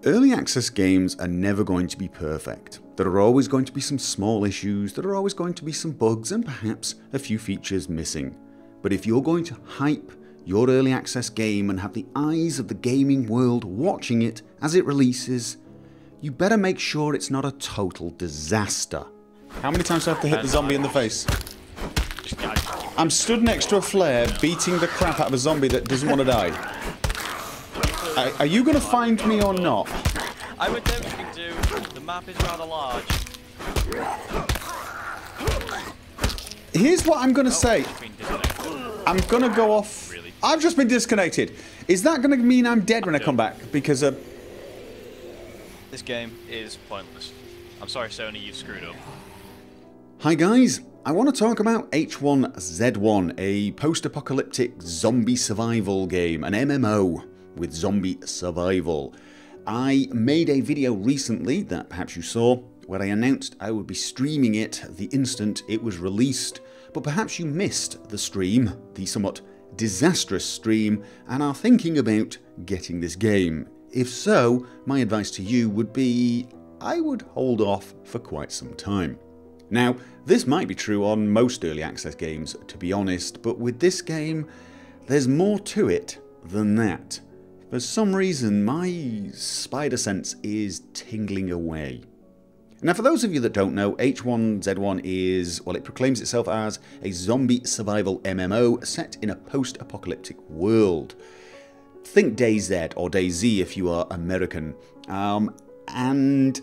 Early access games are never going to be perfect. There are always going to be some small issues, there are always going to be some bugs and perhaps a few features missing. But if you're going to hype your early access game and have the eyes of the gaming world watching it as it releases, you better make sure it's not a total disaster. How many times do I have to hit the zombie in the face? I'm stood next to a flare beating the crap out of a zombie that doesn't want to die. Are you going to find me or not? I would doubt you can do. The map is rather large. Here's what I'm going to say. I'm going to go off. Really? I've just been disconnected. Is that going to mean I'm dead when I come back? Because this game is pointless. I'm sorry, Sony, you've screwed up. Hi guys, I want to talk about H1Z1, a post-apocalyptic zombie survival game, an MMO with zombie survival. I made a video recently that perhaps you saw, where I announced I would be streaming it the instant it was released, but perhaps you missed the stream, the somewhat disastrous stream, and are thinking about getting this game. If so, my advice to you would be, I would hold off for quite some time. Now, this might be true on most early access games, to be honest, but with this game, there's more to it than that. For some reason, my spider sense is tingling away. Now, for those of you that don't know, H1Z1 is, well, it proclaims itself as a zombie survival MMO set in a post-apocalyptic world. Think DayZ, or DayZ if you are American. And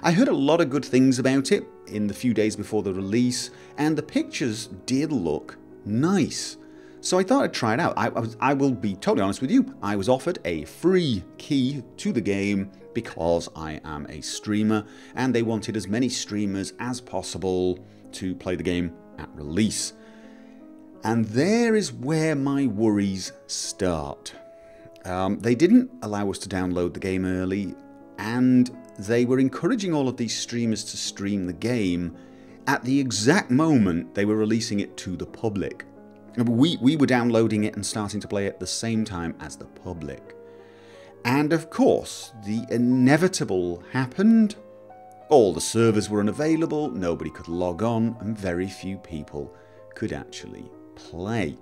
I heard a lot of good things about it in the few days before the release, and the pictures did look nice. So I thought I'd try it out. I will be totally honest with you, I was offered a free key to the game because I am a streamer, and they wanted as many streamers as possible to play the game at release. And there is where my worries start. They didn't allow us to download the game early, and they were encouraging all of these streamers to stream the game at the exact moment they were releasing it to the public. We were downloading it and starting to play it at the same time as the public. And of course, the inevitable happened. All the servers were unavailable, nobody could log on, and very few people could actually play.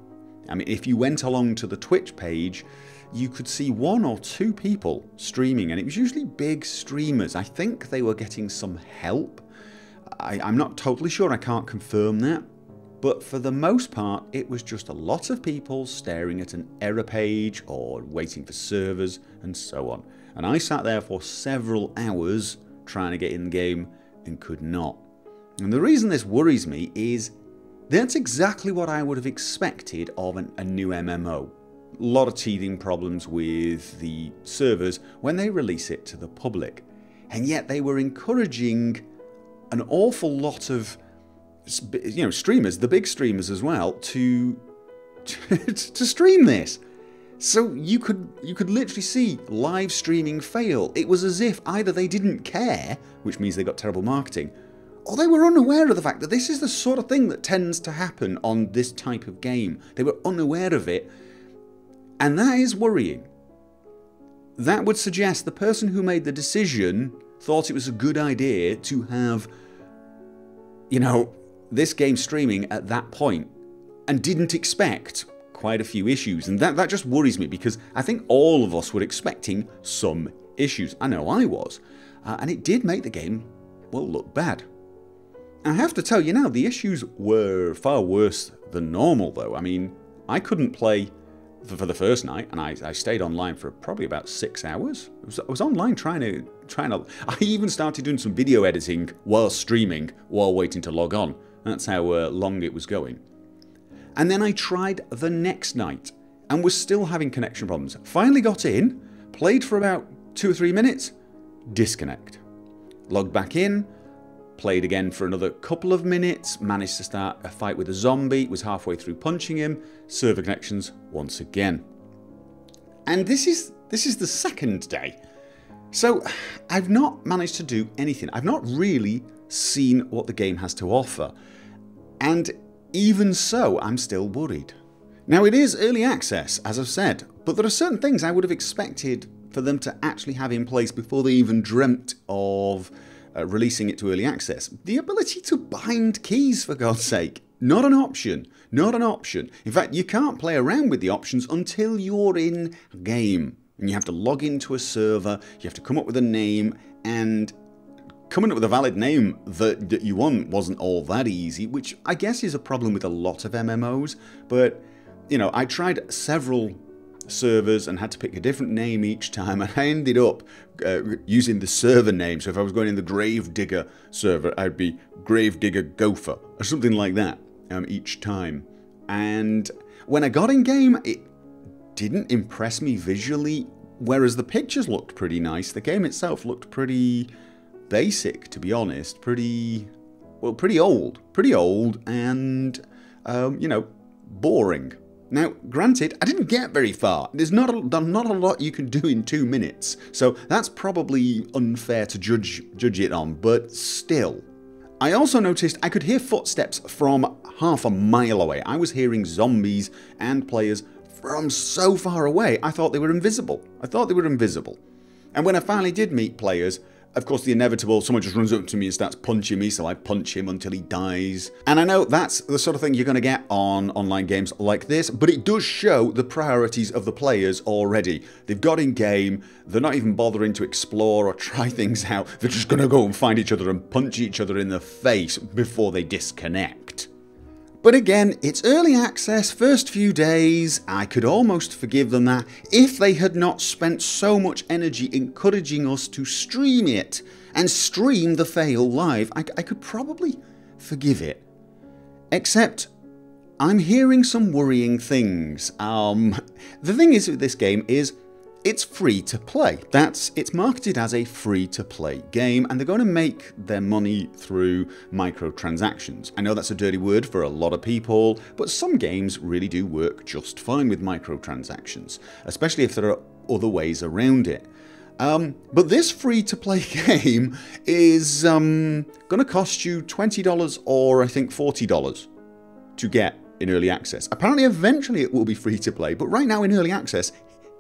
I mean, if you went along to the Twitch page, you could see 1 or 2 people streaming, and it was usually big streamers. I think they were getting some help. I'm not totally sure, I can't confirm that. But for the most part, it was just a lot of people staring at an error page or waiting for servers and so on. And I sat there for several hours trying to get in the game and could not. And the reason this worries me is that's exactly what I would have expected of a new MMO. A lot of teething problems with the servers when they release it to the public. And yet they were encouraging an awful lot of streamers, the big streamers as well, to stream this. So you could literally see live streaming fail. It was as if either they didn't care, which means they got terrible marketing, or they were unaware of the fact that this is the sort of thing that tends to happen on this type of game. They were unaware of it, and that is worrying. That would suggest the person who made the decision thought it was a good idea to have, this game streaming at that point and didn't expect quite a few issues. And that just worries me, because I think all of us were expecting some issues. I know I was. And it did make the game, well, look bad. I have to tell you now, the issues were far worse than normal, though. I mean, I couldn't play for the first night, and I stayed online for probably about 6 hours. I was online trying to. I even started doing some video editing while streaming, while waiting to log on. That's how long it was going. And then I tried the next night, and was still having connection problems. Finally got in, played for about 2 or 3 minutes, disconnect. Logged back in, played again for another couple of minutes, managed to start a fight with a zombie, was halfway through punching him, server connections once again. And this is the second day. So I've not managed to do anything. I've not really seen what the game has to offer. And even so, I'm still worried. Now, it is early access, as I've said, but there are certain things I would have expected for them to actually have in place before they even dreamt of releasing it to early access. The ability to bind keys, for God's sake. Not an option. Not an option. In fact, you can't play around with the options until you're in game. And you have to log into a server, you have to come up with a name, and coming up with a valid name that you want wasn't all that easy, which I guess is a problem with a lot of MMOs. But, you know, I tried several servers and had to pick a different name each time, and I ended up using the server name. So if I was going in the Gravedigger server, I'd be Gravedigger Gopher or something like that each time. And when I got in game, it didn't impress me visually, whereas the pictures looked pretty nice. The game itself looked pretty basic, to be honest. Pretty old and you know, boring. Now, granted, I didn't get very far. There's not a lot you can do in 2 minutes, so that's probably unfair to judge it on, but still. I also noticed I could hear footsteps from half a mile away. I was hearing zombies and players from so far away, I thought they were invisible. And when I finally did meet players, of course the inevitable, someone just runs up to me and starts punching me, so I punch him until he dies. And I know that's the sort of thing you're going to get on online games like this, but it does show the priorities of the players already. They've got in game, they're not even bothering to explore or try things out, they're just going to go and find each other and punch each other in the face before they disconnect. But again, it's early access, first few days. I could almost forgive them that if they had not spent so much energy encouraging us to stream it and stream the fail live. I could probably forgive it. Except, I'm hearing some worrying things. The thing is with this game is, it's free to play. It's marketed as a free to play game, and they're going to make their money through microtransactions. I know that's a dirty word for a lot of people, but some games really do work just fine with microtransactions, especially if there are other ways around it. But this free to play game is going to cost you $20 or I think $40 to get in early access. Apparently eventually it will be free to play, but right now in early access,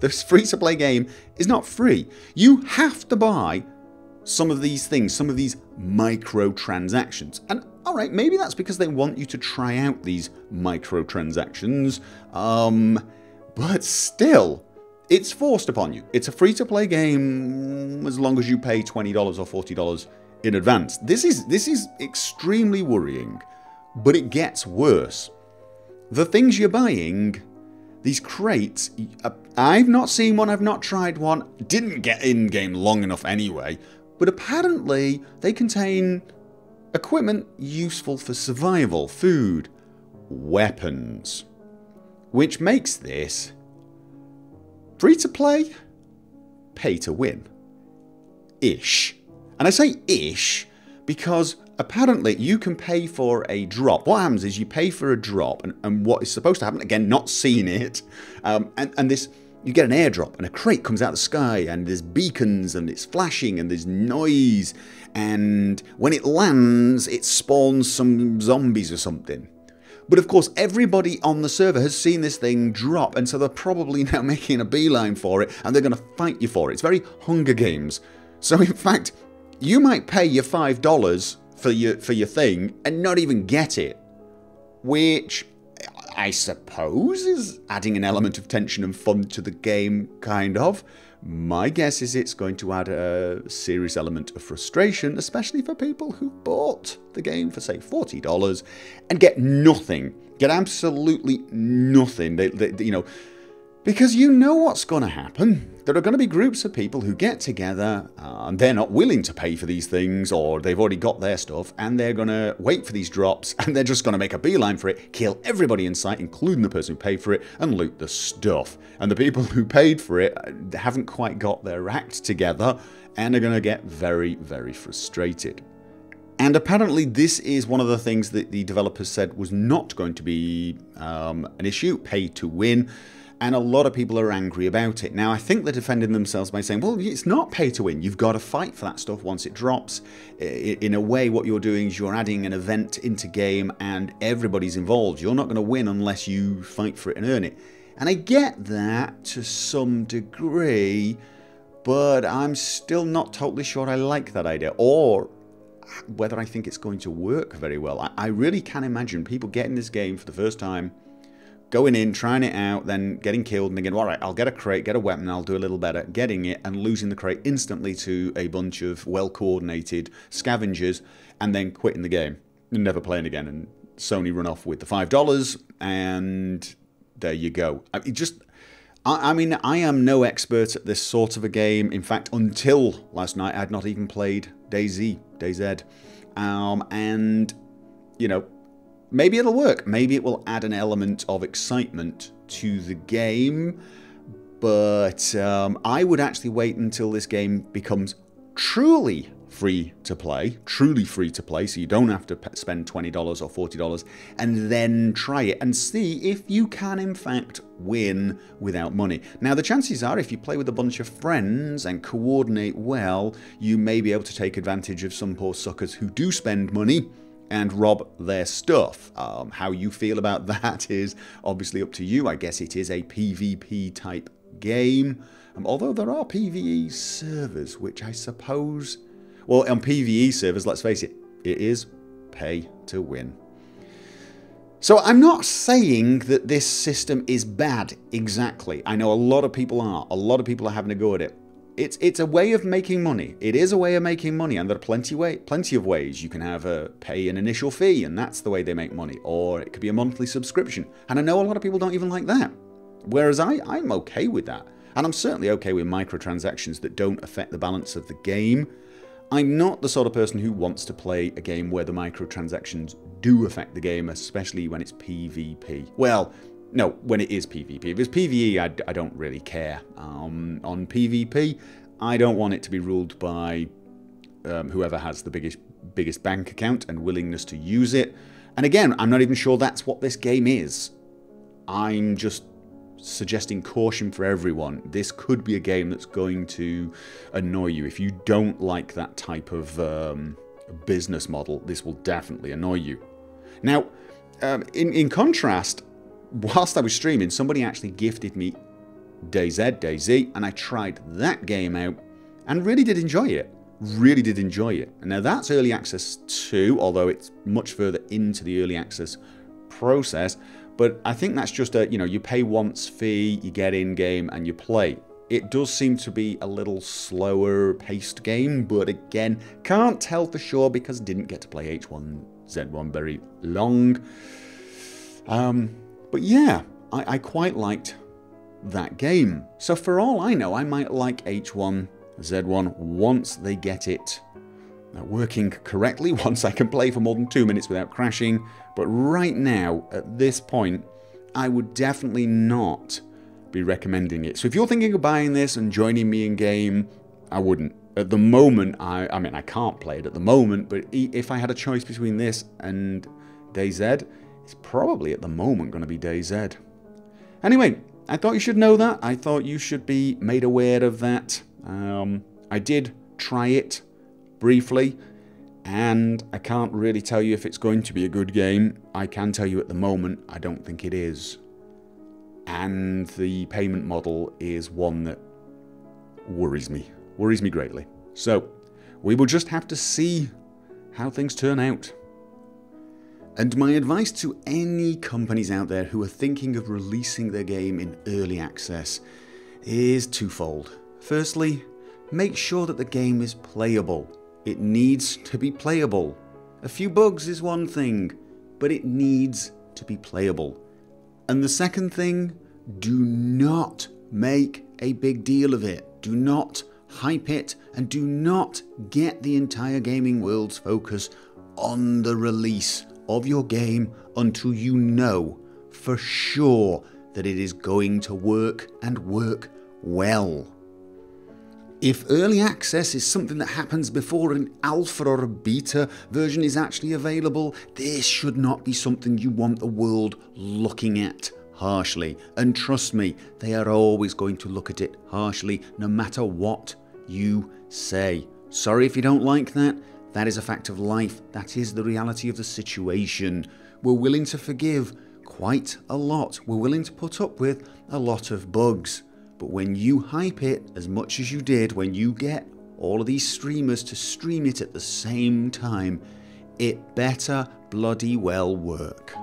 this free-to-play game is not free. You have to buy some of these things, some of these microtransactions. And alright, maybe that's because they want you to try out these microtransactions. But still, it's forced upon you. It's a free-to-play game as long as you pay $20 or $40 in advance. This is extremely worrying, but it gets worse. The things you're buying, these crates, I've not seen one, I've not tried one, didn't get in game long enough anyway, but apparently they contain equipment useful for survival, food, weapons, which makes this free to play, pay to win. Ish. And I say ish because apparently you can pay for a drop. What happens is you pay for a drop, and what is supposed to happen, again, not seeing it, and this, you get an airdrop and a crate comes out of the sky and there's beacons and it's flashing and there's noise, and when it lands it spawns some zombies or something. But of course everybody on the server has seen this thing drop, and so they're probably now making a beeline for it and they're going to fight you for it. It's very Hunger Games. So in fact, you might pay your $5 for your thing and not even get it, which I suppose is adding an element of tension and fun to the game, kind of. My guess is it's going to add a serious element of frustration, especially for people who bought the game for, say, $40 and get nothing, get absolutely nothing. You know, because you know what's going to happen. There are going to be groups of people who get together and they're not willing to pay for these things, or they've already got their stuff, and they're going to wait for these drops and they're just going to make a beeline for it, kill everybody in sight, including the person who paid for it, and loot the stuff. And the people who paid for it haven't quite got their act together and are going to get very, very frustrated. And apparently this is one of the things that the developers said was not going to be an issue, pay to win. And a lot of people are angry about it. Now, I think they're defending themselves by saying, well, it's not pay to win. You've got to fight for that stuff once it drops. In a way, what you're doing is you're adding an event into game and everybody's involved. You're not going to win unless you fight for it and earn it. And I get that to some degree, but I'm still not totally sure I like that idea, or whether I think it's going to work very well. I really can imagine people getting this game for the first time, going in, trying it out, then getting killed and thinking, all right, I'll get a crate, get a weapon, I'll do a little better, getting it and losing the crate instantly to a bunch of well-coordinated scavengers, and then quitting the game and never playing again, and Sony run off with the $5, and there you go. I mean, I am no expert at this sort of a game. In fact, until last night, I had not even played DayZ. And, you know, maybe it'll work. Maybe it will add an element of excitement to the game. But I would actually wait until this game becomes truly free to play, so you don't have to spend $20 or $40, and then try it and see if you can in fact win without money. Now the chances are, if you play with a bunch of friends and coordinate well, you may be able to take advantage of some poor suckers who do spend money and rob their stuff. How you feel about that is obviously up to you. I guess it is a PvP type game, although there are PvE servers, which I suppose, well, on PvE servers, let's face it, it is pay to win. So I'm not saying that this system is bad exactly. I know a lot of people are. A lot of people are having a go at it. It's a way of making money. It is a way of making money, and there are plenty of ways. You can have pay an initial fee, and that's the way they make money. Or it could be a monthly subscription. And I know a lot of people don't even like that. Whereas I'm okay with that. And I'm certainly okay with microtransactions that don't affect the balance of the game. I'm not the sort of person who wants to play a game where the microtransactions do affect the game, especially when it's PvP. Well, no, when it is PvP. If it's PvE, I don't really care. On PvP, I don't want it to be ruled by whoever has the biggest bank account and willingness to use it. And again, I'm not even sure that's what this game is. I'm just suggesting caution for everyone. This could be a game that's going to annoy you. If you don't like that type of business model, this will definitely annoy you. Now, in contrast, whilst I was streaming, somebody actually gifted me DayZ, and I tried that game out and really did enjoy it. Now that's early access too, although it's much further into the early access process. But I think that's just a, you pay once fee, you get in game and you play. It does seem to be a little slower paced game, but again, can't tell for sure because I didn't get to play H1Z1 very long. But yeah, I quite liked that game. So for all I know, I might like H1Z1 once they get it working correctly, once I can play for more than 2 minutes without crashing. But right now, at this point, I would definitely not be recommending it. So if you're thinking of buying this and joining me in game, I wouldn't. At the moment, I mean, I can't play it at the moment, but if I had a choice between this and DayZ, it's probably at the moment going to be DayZ. Anyway, I thought you should know that. I thought you should be made aware of that. I did try it briefly, and I can't really tell you if it's going to be a good game. I can tell you at the moment, I don't think it is. And the payment model is one that worries me greatly. So, we will just have to see how things turn out. And my advice to any companies out there who are thinking of releasing their game in early access is twofold. Firstly, make sure that the game is playable. It needs to be playable. A few bugs is one thing, but it needs to be playable. And the second thing, do not make a big deal of it. Do not hype it, and do not get the entire gaming world's focus on the release of your game until you know for sure that it is going to work and work well. If early access is something that happens before an alpha or a beta version is actually available, this should not be something you want the world looking at harshly. And trust me, they are always going to look at it harshly, no matter what you say. Sorry if you don't like that. That is a fact of life. That is the reality of the situation. We're willing to forgive quite a lot. We're willing to put up with a lot of bugs. but when you hype it as much as you did, when you get all of these streamers to stream it at the same time, it better bloody well work.